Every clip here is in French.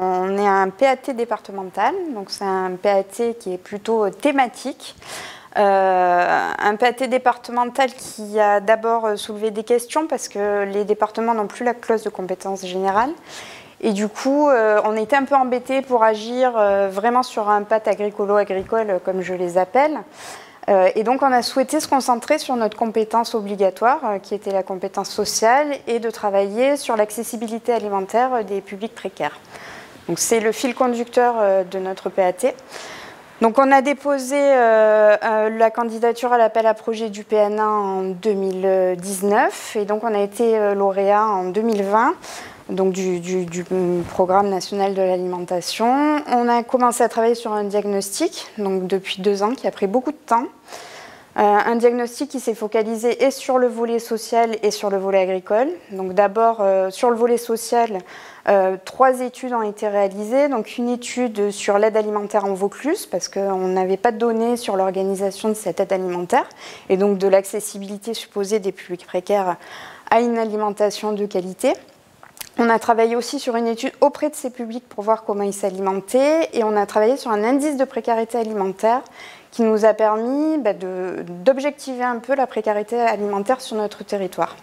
On est un PAT départemental, donc c'est un PAT qui est plutôt thématique. Un PAT départemental qui a d'abord soulevé des questions parce que les départements n'ont plus la clause de compétence générale. Et du coup, on était un peu embêtés pour agir vraiment sur un PAT agricolo-agricole, comme je les appelle. Et donc, on a souhaité se concentrer sur notre compétence obligatoire, qui était la compétence sociale, et de travailler sur l'accessibilité alimentaire des publics précaires. Donc, c'est le fil conducteur de notre PAT. Donc, on a déposé la candidature à l'appel à projet du PNA en 2019, et donc on a été lauréat en 2020. Donc du programme national de l'alimentation. On a commencé à travailler sur un diagnostic, donc depuis 2 ans, qui a pris beaucoup de temps. Un diagnostic qui s'est focalisé et sur le volet social et sur le volet agricole. Donc d'abord, sur le volet social, 3 études ont été réalisées. Donc une étude sur l'aide alimentaire en Vaucluse, parce qu'on n'avait pas de données sur l'organisation de cette aide alimentaire, et donc de l'accessibilité supposée des publics précaires à une alimentation de qualité. On a travaillé aussi sur une étude auprès de ces publics pour voir comment ils s'alimentaient, et on a travaillé sur un indice de précarité alimentaire qui nous a permis d'objectiver un peu la précarité alimentaire sur notre territoire.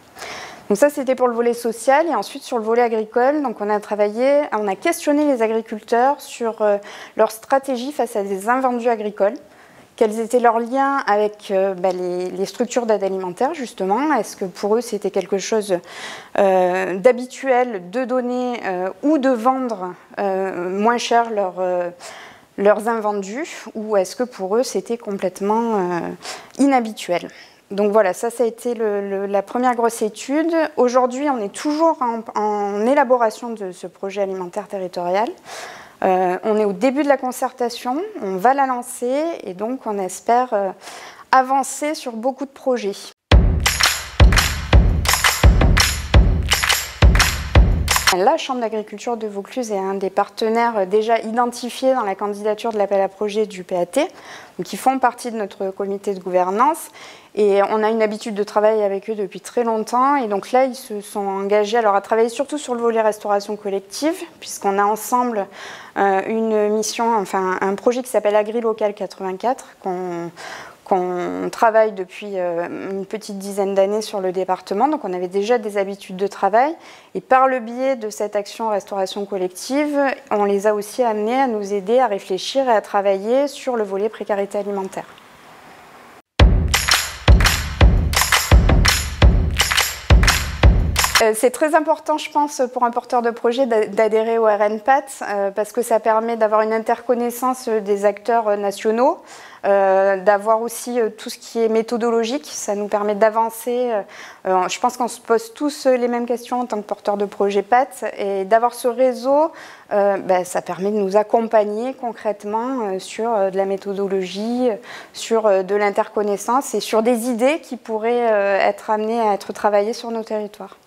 Donc ça, c'était pour le volet social, et ensuite sur le volet agricole, donc on a questionné les agriculteurs sur leur stratégie face à des invendus agricoles. Quels étaient leurs liens avec les structures d'aide alimentaire, justement? Est-ce que pour eux, c'était quelque chose d'habituel de donner ou de vendre moins cher leurs invendus, ou est-ce que pour eux, c'était complètement inhabituel? Donc voilà, ça a été la première grosse étude. Aujourd'hui, on est toujours en élaboration de ce projet alimentaire territorial. On est au début de la concertation, on va la lancer, et donc on espère avancer sur beaucoup de projets. La Chambre d'agriculture de Vaucluse est un des partenaires déjà identifiés dans la candidature de l'appel à projet du PAT, qui font partie de notre comité de gouvernance. Et on a une habitude de travailler avec eux depuis très longtemps. Et donc là, ils se sont engagés à travailler surtout sur le volet restauration collective, puisqu'on a ensemble une mission, enfin un projet qui s'appelle AgriLocal 84, qu'on travaille depuis une petite dizaine d'années sur le département. Donc on avait déjà des habitudes de travail. Et par le biais de cette action restauration collective, on les a aussi amenés à nous aider à réfléchir et à travailler sur le volet précarité alimentaire. C'est très important, je pense, pour un porteur de projet d'adhérer au RNPAT parce que ça permet d'avoir une interconnaissance des acteurs nationaux, d'avoir aussi tout ce qui est méthodologique. Ça nous permet d'avancer. Je pense qu'on se pose tous les mêmes questions en tant que porteur de projet PAT, et d'avoir ce réseau, ça permet de nous accompagner concrètement sur de la méthodologie, sur de l'interconnaissance et sur des idées qui pourraient être amenées à être travaillées sur nos territoires.